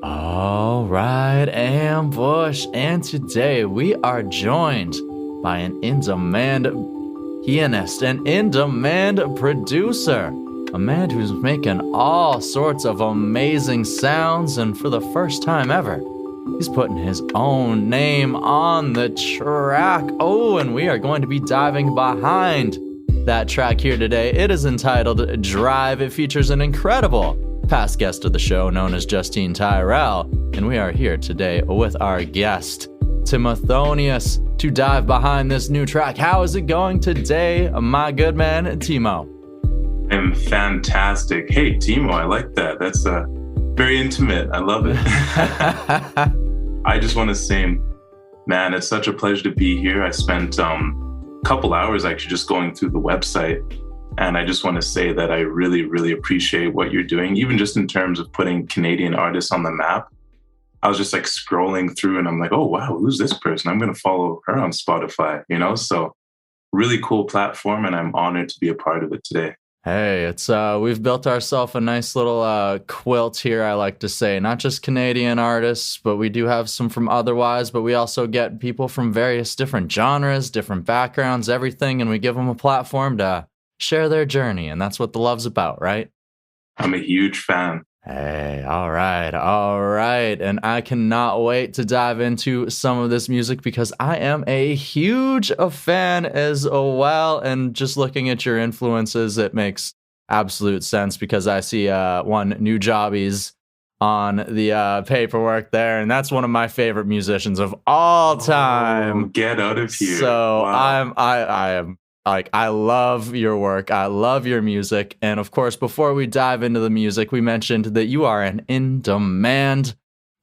All right, Ambush. And today we are joined by an in-demand pianist, an in-demand producer, a man who's making all sorts of amazing sounds, and for the first time ever, he's putting his own name on the track. Oh, and we are going to be diving behind that track here today. It is entitled Drive. It features an incredible past guest of the show known as Justine Tyrell, and we are here today with our guest, Timothonius, to dive behind this new track. How is it going today, my good man, Timo? I'm fantastic. Hey, Timo, I like that. That's very intimate. I love it. I just want to say, man, it's such a pleasure to be here. I spent a couple hours actually just going through the website. And I just want to say that I really, really appreciate what you're doing, even just in terms of putting Canadian artists on the map. I was just like scrolling through and I'm like, oh, wow, who's this person? I'm going to follow her on Spotify, So really cool platform, and I'm honored to be a part of it today. Hey, it's we've built ourselves a nice little quilt here, I like to say. Not just Canadian artists, but we do have some from otherwise, but we also get people from various different genres, different backgrounds, everything, and we give them a platform to share their journey, and that's what the love's about, right? I'm a huge fan. Hey, all right. And I cannot wait to dive into some of this music because I am a huge fan as well. And just looking at your influences, it makes absolute sense because I see one New Jobbies on the paperwork there, and that's one of my favorite musicians of all time. Oh, get out of here. So wow. I am like, I love your work. I love your music. And of course, before we dive into the music, we mentioned that you are an in-demand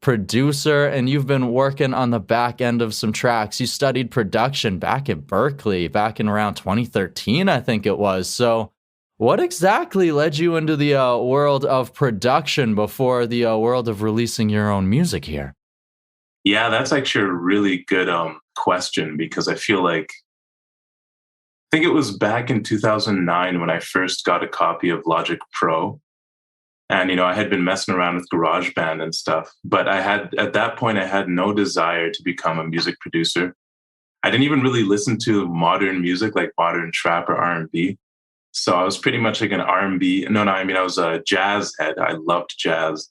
producer and you've been working on the back end of some tracks. You studied production back at Berkeley, back in around 2013, I think it was. So what exactly led you into the world of production before the world of releasing your own music here? Yeah, that's actually a really good question, because I feel like I think it was back in 2009 when I first got a copy of Logic Pro. And, I had been messing around with GarageBand and stuff. But at that point, I had no desire to become a music producer. I didn't even really listen to modern music, like modern trap or R&B. So I was pretty much like an R&B. I was a jazz head. I loved jazz.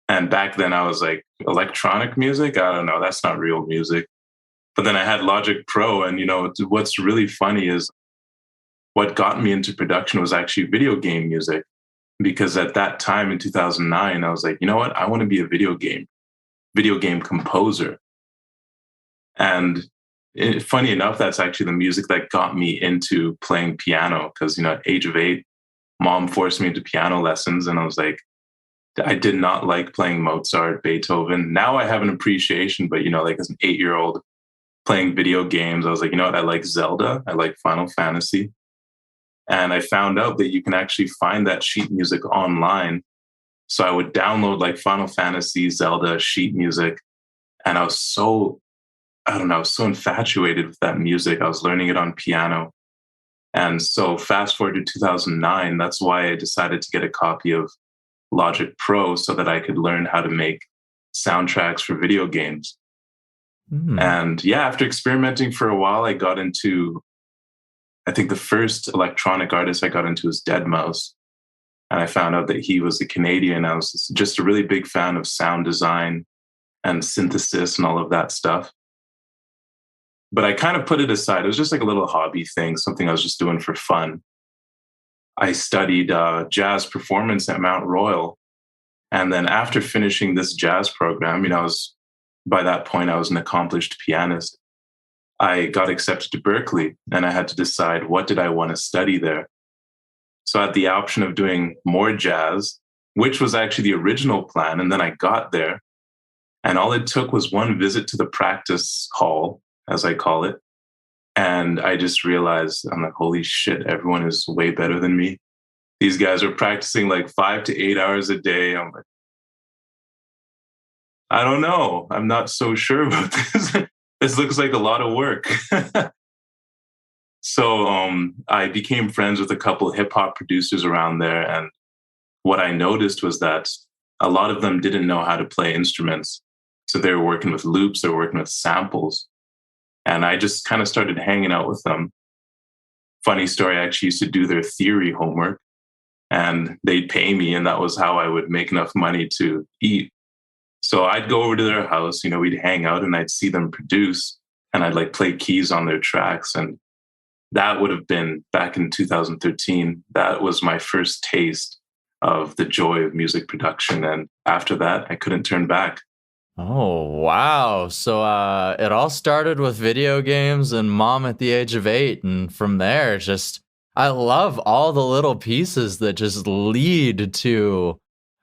And back then I was like, electronic music? I don't know. That's not real music. But then I had Logic Pro. And, what's really funny is what got me into production was actually video game music, because at that time in 2009, I was like, you know what? I want to be a video game composer. And funny enough, that's actually the music that got me into playing piano, because, at age of 8, mom forced me into piano lessons. And I was like, I did not like playing Mozart, Beethoven. Now I have an appreciation, but, like as an 8-year-old playing video games, I was like, you know what? I like Zelda. I like Final Fantasy. And I found out that you can actually find that sheet music online. So I would download like Final Fantasy, Zelda sheet music. And I was so infatuated with that music. I was learning it on piano. And so fast forward to 2009, that's why I decided to get a copy of Logic Pro so that I could learn how to make soundtracks for video games. And yeah, after experimenting for a while, I got into, I think the first electronic artist I got into was deadmau5. And I found out that he was a Canadian. I was just a really big fan of sound design and synthesis and all of that stuff. But I kind of put it aside. It was just like a little hobby thing, something I was just doing for fun. I studied jazz performance at Mount Royal. And then after finishing this jazz program, by that point, I was an accomplished pianist. I got accepted to Berkeley, and I had to decide what did I want to study there. So I had the option of doing more jazz, which was actually the original plan. And then I got there, and all it took was one visit to the practice hall, as I call it. And I just realized, I'm like, holy shit, everyone is way better than me. These guys are practicing like 5 to 8 hours a day. I'm like, I don't know. I'm not so sure about this. This looks like a lot of work. So I became friends with a couple of hip hop producers around there. And what I noticed was that a lot of them didn't know how to play instruments. So they were working with loops, they were working with samples. And I just kind of started hanging out with them. Funny story, I actually used to do their theory homework and they'd pay me, and that was how I would make enough money to eat. So I'd go over to their house, we'd hang out and I'd see them produce, and I'd like play keys on their tracks. And that would have been back in 2013. That was my first taste of the joy of music production. And after that, I couldn't turn back. Oh, wow. So it all started with video games and mom at the age of 8. And from there, I love all the little pieces that just lead to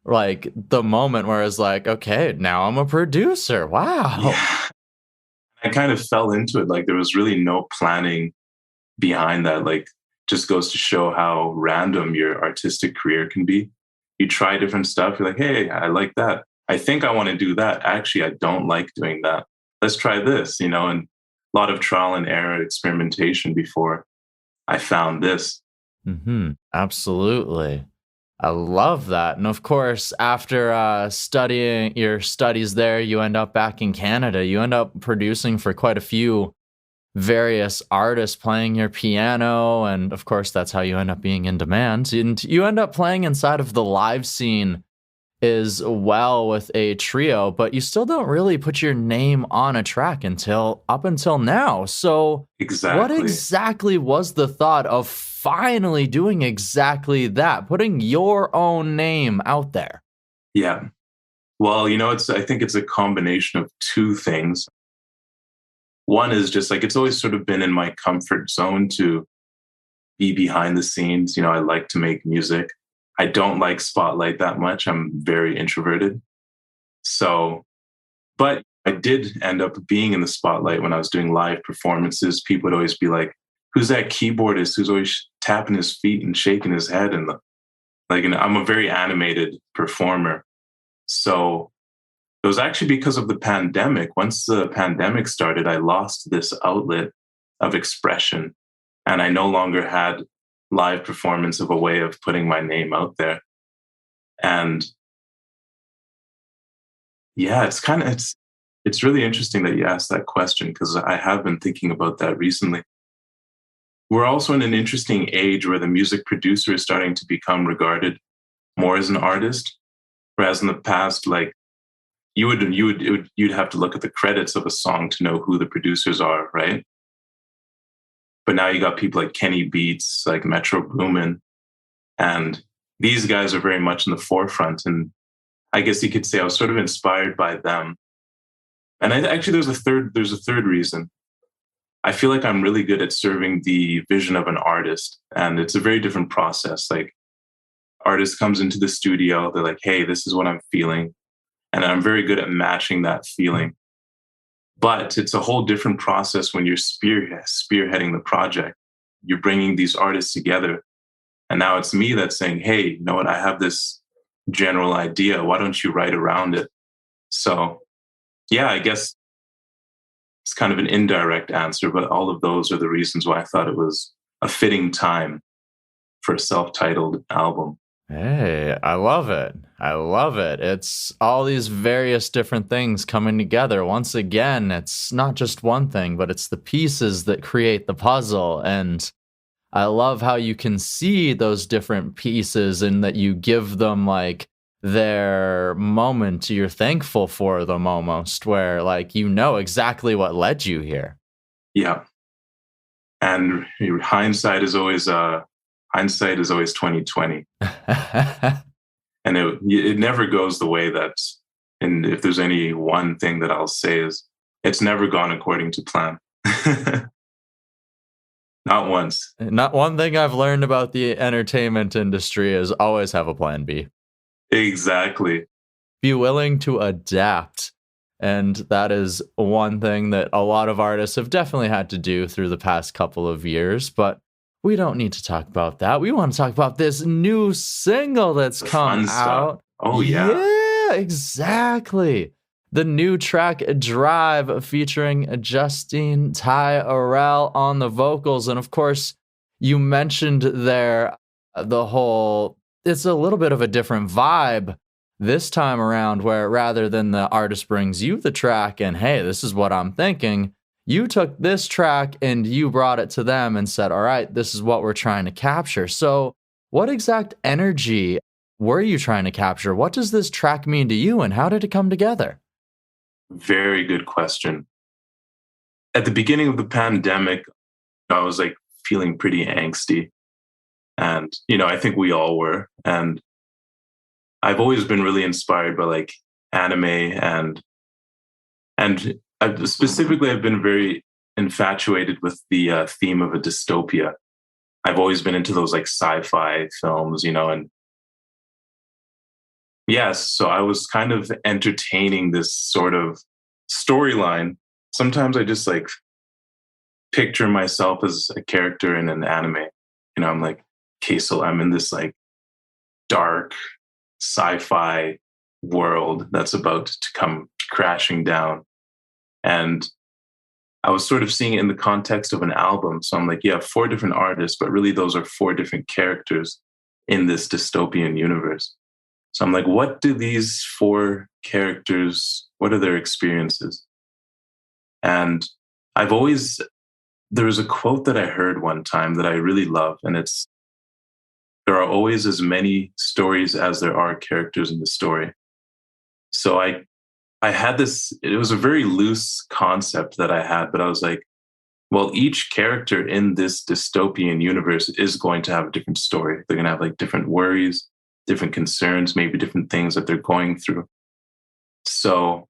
like the moment where it's like, okay, now I'm a producer. Wow. Yeah. I kind of fell into it. Like there was really no planning behind that. Like just goes to show how random your artistic career can be. You try different stuff. You're like, hey, I like that. I think I want to do that. Actually, I don't like doing that. Let's try this, and a lot of trial and error experimentation before I found this. Mm-hmm. Absolutely. I love that. And of course, after studying your studies there, you end up back in Canada. You end up producing for quite a few various artists, playing your piano. And of course, that's how you end up being in demand. And you end up playing inside of the live scene as well with a trio, but you still don't really put your name on a track up until now. So what exactly was the thought of finally doing exactly that, putting your own name out there? Yeah. Well, I think it's a combination of two things. One is just like, it's always sort of been in my comfort zone to be behind the scenes. I like to make music. I don't like spotlight that much. I'm very introverted. So, but I did end up being in the spotlight when I was doing live performances. People would always be like, who's that keyboardist who's always tapping his feet and shaking his head? And I'm a very animated performer. So it was actually because of the pandemic. Once the pandemic started, I lost this outlet of expression, and I no longer had live performance of a way of putting my name out there. And yeah, it's really interesting that you asked that question, because I have been thinking about that recently. We're also in an interesting age where the music producer is starting to become regarded more as an artist, whereas in the past, like you'd have to look at the credits of a song to know who the producers are, right? But now you got people like Kenny Beats, like Metro Boomin, and these guys are very much in the forefront. And I guess you could say I was sort of inspired by them. And there's a third reason. I feel like I'm really good at serving the vision of an artist, and it's a very different process. Like, artist comes into the studio, they're like, "Hey, this is what I'm feeling," and I'm very good at matching that feeling. But it's a whole different process when you're spearheading the project. You're bringing these artists together. And now it's me that's saying, hey, you know what? I have this general idea. Why don't you write around it? So, yeah, I guess it's kind of an indirect answer, but all of those are the reasons why I thought it was a fitting time for a self-titled album. Hey, I love it. I love it. It's all these various different things coming together. Once again, it's not just one thing, but it's the pieces that create the puzzle. And I love how you can see those different pieces and that you give them like their moment. You're thankful for them almost, where like you know exactly what led you here. Yeah. And hindsight is always 2020. And it never goes the way that's, and if there's any one thing that I'll say is it's never gone according to plan. Not once. Not one thing I've learned about the entertainment industry is always have a plan B. Exactly. Be willing to adapt. And that is one thing that a lot of artists have definitely had to do through the past couple of years, but we don't need to talk about that. We want to talk about this new single that's come out. Oh, yeah. Yeah, exactly. The new track, Drive, featuring Justine Tyrell on the vocals. And of course, you mentioned there it's a little bit of a different vibe this time around, where rather than the artist brings you the track and, hey, this is what I'm thinking, you took this track and you brought it to them and said, all right, this is what we're trying to capture. So, what exact energy were you trying to capture? What does this track mean to you, and how did it come together? Very good question. At the beginning of the pandemic, I was like feeling pretty angsty. And, I think we all were. And I've always been really inspired by like anime and specifically I've been very infatuated with the theme of a dystopia. I've always been into those like sci-fi films, and yes, so I was kind of entertaining this sort of storyline. Sometimes I just like picture myself as a character in an anime. I'm like, okay, so I'm in this like dark sci-fi world that's about to come crashing down. And I was sort of seeing it in the context of an album. So I'm like, yeah, 4 different artists, but really those are 4 different characters in this dystopian universe. So I'm like, what do these 4 characters, what are their experiences? And there was a quote that I heard one time that I really love, and it's, there are always as many stories as there are characters in the story. So I had this, it was a very loose concept that I had, but I was like, well, each character in this dystopian universe is going to have a different story. They're going to have like different worries, different concerns, maybe different things that they're going through. So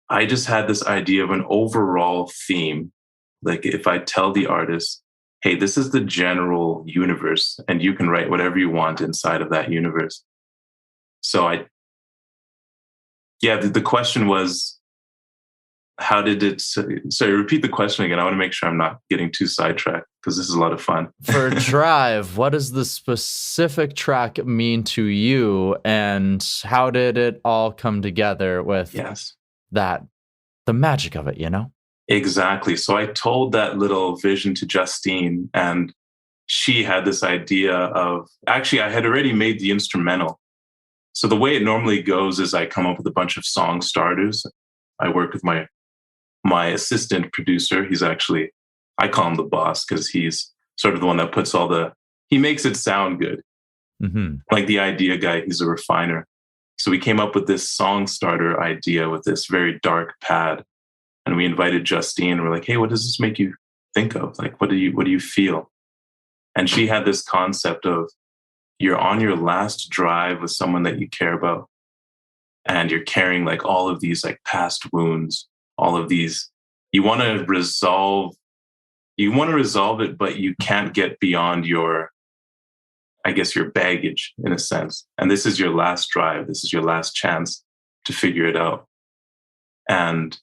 I just had this idea of an overall theme. Like if I tell the artist, hey, this is the general universe, and you can write whatever you want inside of that universe. So the question was, how did it, sorry, repeat the question again. I want to make sure I'm not getting too sidetracked because this is a lot of fun. For Drive, what does the specific track mean to you, and how did it all come together with that, the magic of it, Exactly. So I told that little vision to Justine, and she had this idea of, actually, I had already made the instrumental. So the way it normally goes is I come up with a bunch of song starters. I work with my assistant producer. He's actually, I call him the boss because he's sort of the one that puts he makes it sound good. Mm-hmm. Like the idea guy, he's a refiner. So we came up with this song starter idea with this very dark pad. And we invited Justine, and we're like, hey, what does this make you think of? Like, what do you feel? And she had this concept of, you're on your last drive with someone that you care about, and you're carrying like all of these like past wounds, all of these, you want to resolve it, but you can't get beyond your baggage in a sense. And this is your last drive. This is your last chance to figure it out. And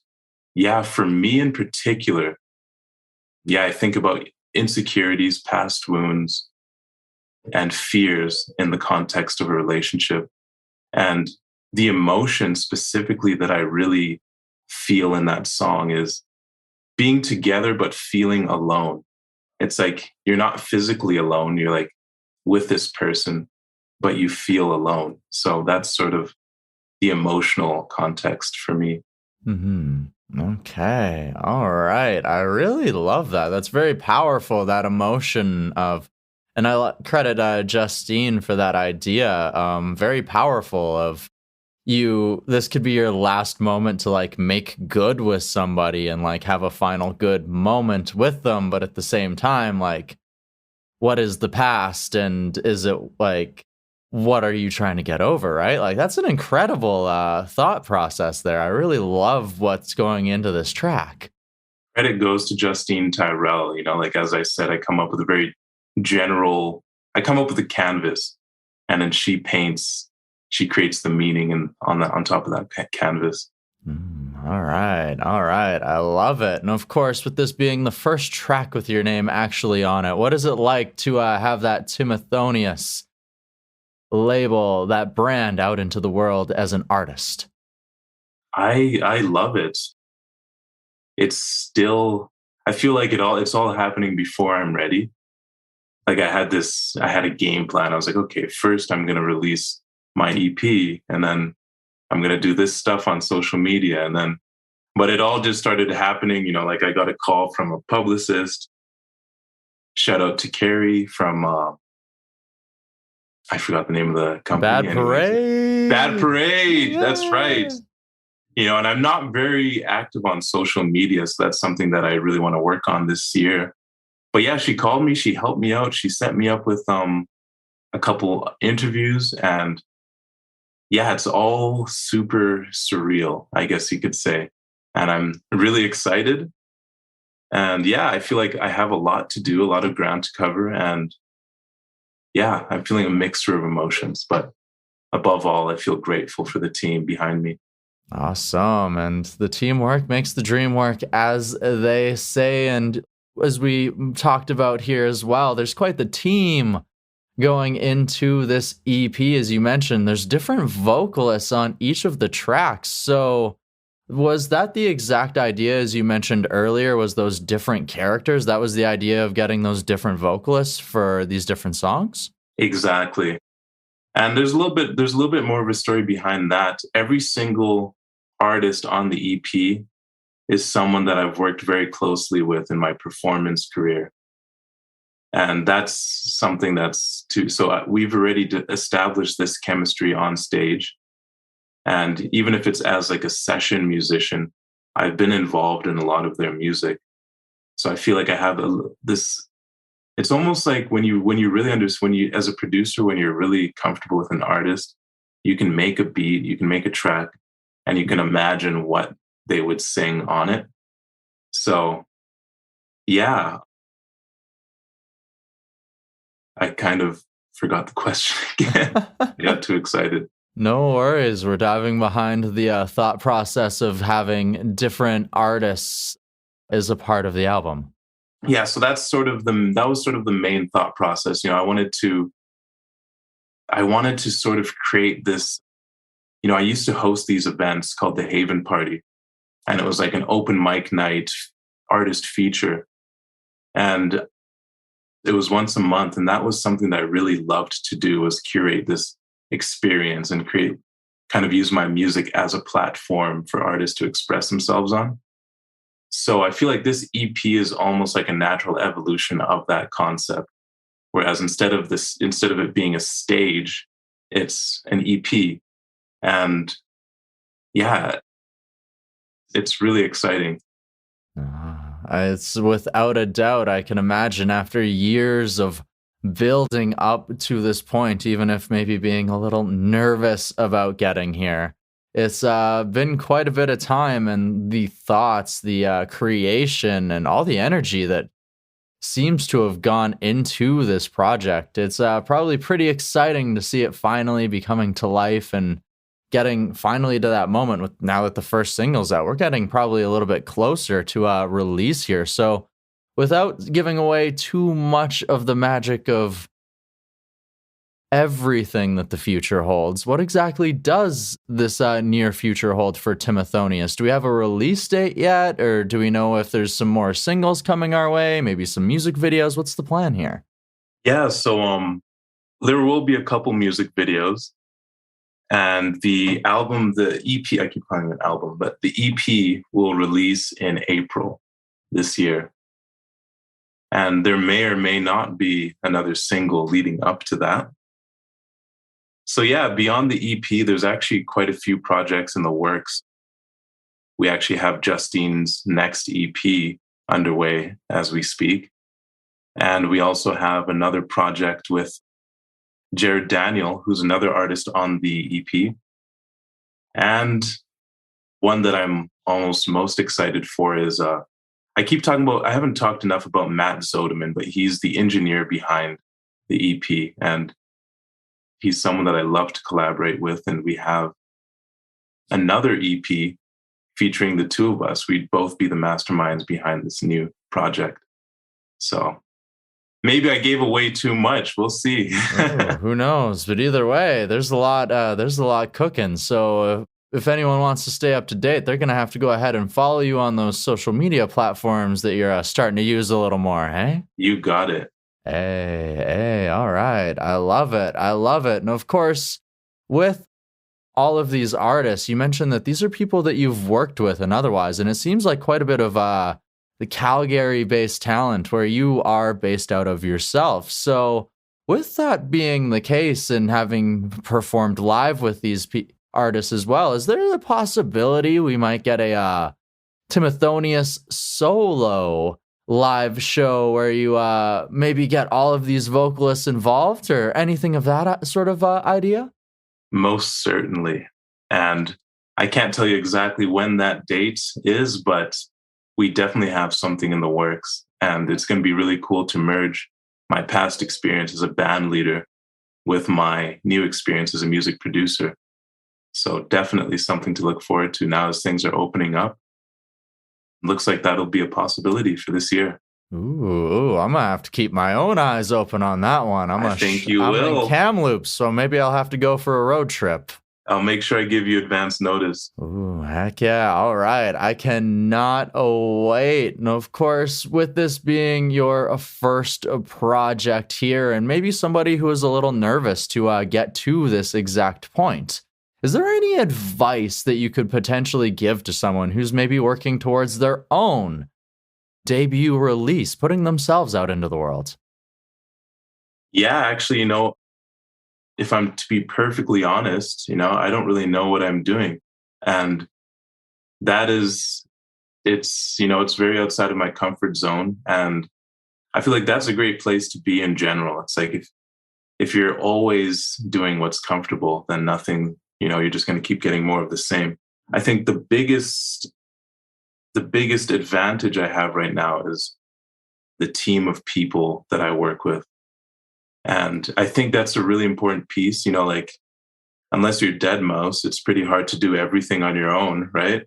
yeah, for me in particular, I think about insecurities, past wounds, and fears in the context of a relationship. And the emotion specifically that I really feel in that song is being together, but feeling alone. It's like you're not physically alone. You're like with this person, but you feel alone. So that's sort of the emotional context for me. Mm-hmm. Okay. All right. I really love that. That's very powerful, that emotion of, and I credit Justine for that idea. Very powerful of this could be your last moment to like make good with somebody and like have a final good moment with them. But at the same time, like, what is the past? And is it like, what are you trying to get over, right? Like, that's an incredible thought process there. I really love what's going into this track. Credit goes to Justine Tyrell. Like, as I said, I come up with a canvas, and then she creates the meaning on top of that canvas. All right. I love it. And of course, with this being the first track with your name actually on it, what is it like to have that Timothonius label, that brand out into the world as an artist? I love it. It's still, I feel like it's all happening before I'm ready. Like I had a game plan. I was like, okay, first I'm going to release my EP, and then I'm going to do this stuff on social media. And then, but it all just started happening, like I got a call from a publicist. Shout out to Carrie from, I forgot the name of the company. Bad Parade. Bad Parade. Yeah. That's right. And I'm not very active on social media. So that's something that I really want to work on this year. But yeah, she called me, she helped me out. She set me up with a couple interviews, and yeah, it's all super surreal, I guess you could say. And I'm really excited. And yeah, I feel like I have a lot to do, a lot of ground to cover. And yeah, I'm feeling a mixture of emotions. But above all, I feel grateful for the team behind me. Awesome. And the teamwork makes the dream work, as they say. And as we talked about here as well, there's quite the team going into this EP. As you mentioned, there's different vocalists on each of the tracks. So was that the exact idea, as you mentioned earlier, was those different characters? That was the idea of getting those different vocalists for these different songs? Exactly. And there's a little bit more of a story behind that. Every single artist on the EP is someone that I've worked very closely with in my performance career. And that's something that's too. So we've already established this chemistry on stage. And even if it's as like a session musician, I've been involved in a lot of their music. So I feel like I have this. It's almost like when you really understand, as a producer, when you're really comfortable with an artist, you can make a beat, you can make a track, and you can imagine what they would sing on it. So yeah, I kind of forgot the question again. I got too excited. No worries. We're diving behind the thought process of having different artists as a part of the album. Yeah, so that was sort of the main thought process. I wanted to sort of create this. I used to host these events called the Haven Party, and it was like an open mic night artist feature, and it was once a month, and that was something that I really loved to do, was curate this experience and use my music as a platform for artists to express themselves on. So I feel like this EP is almost like a natural evolution of that concept. Whereas instead of it being a stage, it's an EP. And yeah, it's really exciting. It's without a doubt. I can imagine after years of building up to this point, even if maybe being a little nervous about getting here, it's been quite a bit of time, and the thoughts, the creation, and all the energy that seems to have gone into this project. It's probably pretty exciting to see it finally be coming to life and getting finally to that moment with, now that the first single's out, we're getting probably a little bit closer to release here. So without giving away too much of the magic of everything that the future holds, what exactly does this near future hold for Timothonius? Do we have a release date yet? Or do we know if there's some more singles coming our way? Maybe some music videos? What's the plan here? Yeah, so there will be a couple music videos. And the album, the EP, I keep calling it an album, but the EP will release in April this year. And there may or may not be another single leading up to that. So yeah, beyond the EP, there's actually quite a few projects in the works. We actually have Justine's next EP underway as we speak. And we also have another project with Jared Daniel, who's another artist on the EP. And one that I'm almost most excited for is, I haven't talked enough about Matt Zoeteman, but he's the engineer behind the EP. And he's someone that I love to collaborate with. And we have another EP featuring the two of us. We'd both be the masterminds behind this new project. So maybe I gave away too much. We'll see. Who knows? But either way, there's a lot cooking. So if anyone wants to stay up to date, they're going to have to go ahead and follow you on those social media platforms that you're starting to use a little more, hey? You got it. Hey, all right. I love it. And of course, with all of these artists, you mentioned that these are people that you've worked with and otherwise, and it seems like quite a bit of the Calgary-based talent where you are based out of yourself. So with that being the case and having performed live with these artists as well, is there the possibility we might get a Timothonius solo live show where you maybe get all of these vocalists involved or anything of that sort of idea? Most certainly. And I can't tell you exactly when that date is, but we definitely have something in the works. And it's going to be really cool to merge my past experience as a band leader with my new experience as a music producer. So definitely something to look forward to now as things are opening up. Looks like that'll be a possibility for this year. Ooh, I'm gonna have to keep my own eyes open on that one. I think you I'm will. in Kamloops, so maybe I'll have to go for a road trip. I'll make sure I give you advance notice. Ooh, heck yeah. All right. I cannot wait. And of course, with this being your first project here, and maybe somebody who is a little nervous to get to this exact point, is there any advice that you could potentially give to someone who's maybe working towards their own debut release, putting themselves out into the world? Yeah, actually, if I'm to be perfectly honest, I don't really know what I'm doing. And it's very outside of my comfort zone. And I feel like that's a great place to be in general. It's like if you're always doing what's comfortable, then nothing, you're just going to keep getting more of the same. I think the biggest advantage I have right now is the team of people that I work with. And I think that's a really important piece, unless you're dead mouse, it's pretty hard to do everything on your own, right?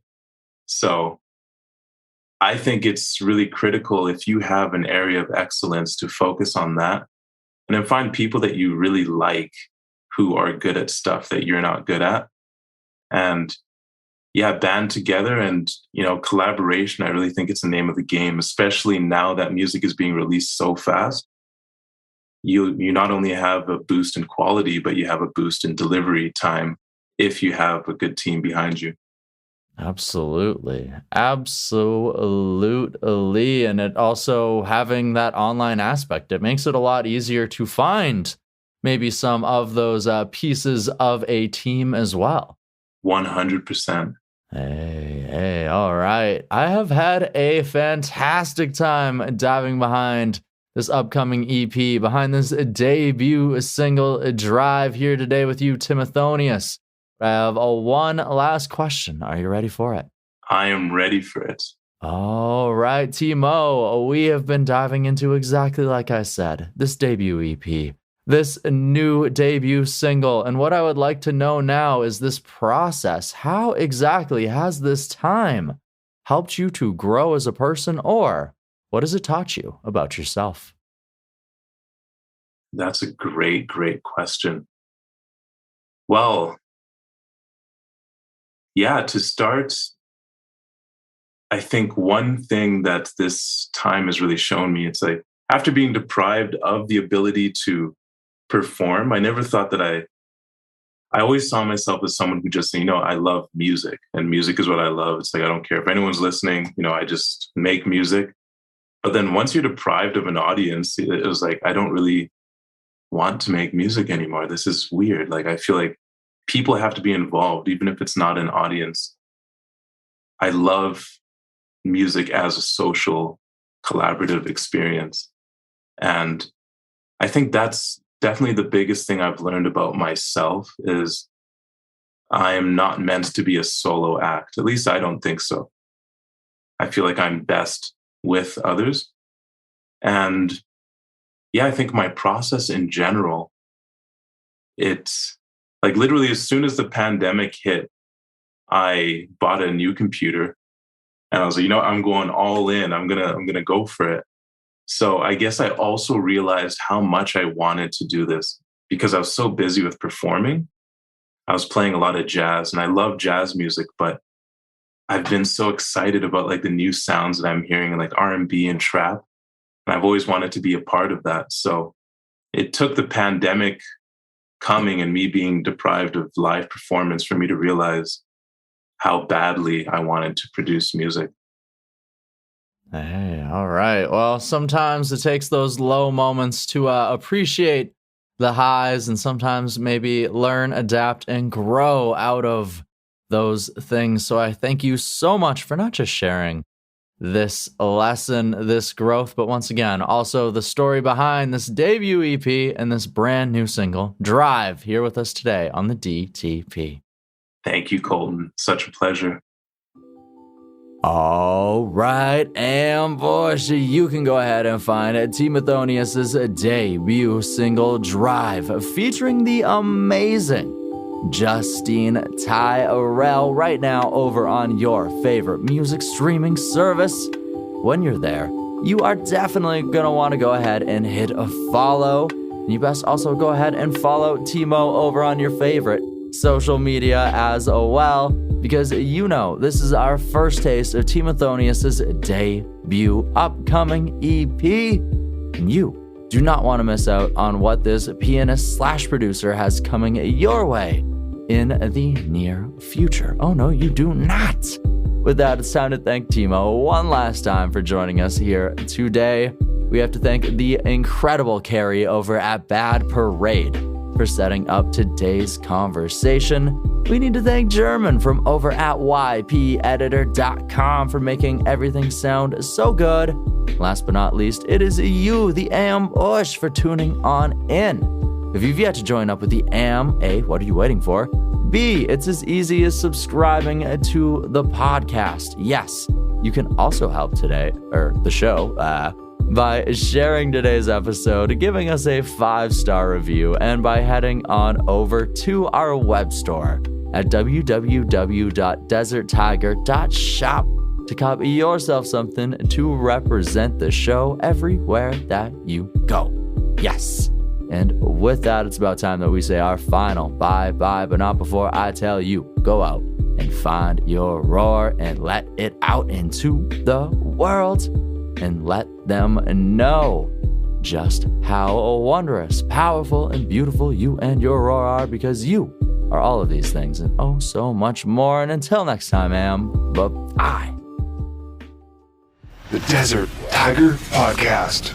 So I think it's really critical if you have an area of excellence to focus on that and then find people that you really like who are good at stuff that you're not good at. And band together and, collaboration. I really think it's the name of the game, especially now that music is being released so fast. You not only have a boost in quality, but you have a boost in delivery time if you have a good team behind you. Absolutely. Absolutely. And it also having that online aspect, it makes it a lot easier to find maybe some of those pieces of a team as well. 100%. Hey, all right. I have had a fantastic time diving behind this upcoming EP, behind this debut single Drive here today with you, Timothonius. I have one last question. Are you ready for it? I am ready for it. All right, Timo. We have been diving into exactly like I said, this debut EP. This new debut single. And what I would like to know now is this process. How exactly has this time helped you to grow as a person, or what has it taught you about yourself? That's a great, great question. Well, to start, I think one thing that this time has really shown me, it's like after being deprived of the ability to perform, I never thought that I always saw myself as someone who just, I love music and music is what I love. It's like, I don't care if anyone's listening, I just make music. But then once you're deprived of an audience, it was like, I don't really want to make music anymore. This is weird. Like, I feel like people have to be involved, even if it's not an audience. I love music as a social, collaborative experience. And I think that's definitely the biggest thing I've learned about myself is I am not meant to be a solo act. At least I don't think so. I feel like I'm best with others. And I think my process in general, it's like literally as soon as the pandemic hit, I bought a new computer and I was like, I'm going all in. I'm gonna go for it. So I guess I also realized how much I wanted to do this because I was so busy with performing. I was playing a lot of jazz and I love jazz music, but I've been so excited about like the new sounds that I'm hearing in like R&B and trap. And I've always wanted to be a part of that. So it took the pandemic coming and me being deprived of live performance for me to realize how badly I wanted to produce music. Hey, all right. Well, sometimes it takes those low moments to appreciate the highs, and sometimes maybe learn, adapt, and grow out of those things. So I thank you so much for not just sharing this lesson, this growth, but once again, also the story behind this debut EP and this brand new single, Drive, here with us today on the DTP. Thank you, Colton. Such a pleasure. All right, Ambush, you can go ahead and find Timothonius' debut single, Drive, featuring the amazing Justine Tyrell right now over on your favorite music streaming service. When you're there, you are definitely going to want to go ahead and hit a follow. And you best also go ahead and follow Timo over on your favorite social media as well, because you know this is our first taste of Timothonius' debut upcoming EP. And you do not want to miss out on what this pianist/producer has coming your way in the near future. Oh no, you do not. With that, it's time to thank Timo one last time for joining us here today. We have to thank the incredible Carrie over at Bad Parade for setting up today's conversation. We need to thank German from over at ypeditor.com for making everything sound so good. Last but not least, it is you, the Ambush, for tuning on in. If you've yet to join up with the A, what are you waiting for? B, it's as easy as subscribing to the podcast. Yes, you can also help today, or the show, by sharing today's episode, giving us a 5-star review, and by heading on over to our web store at www.deserttiger.shop to copy yourself something to represent the show everywhere that you go. Yes. And with that, it's about time that we say our final bye-bye, but not before I tell you, go out and find your roar and let it out into the world and let them know just how wondrous, powerful, and beautiful you and your roar are, because you are all of these things and oh so much more. And until next time, bye-bye. The Desert Tiger Podcast.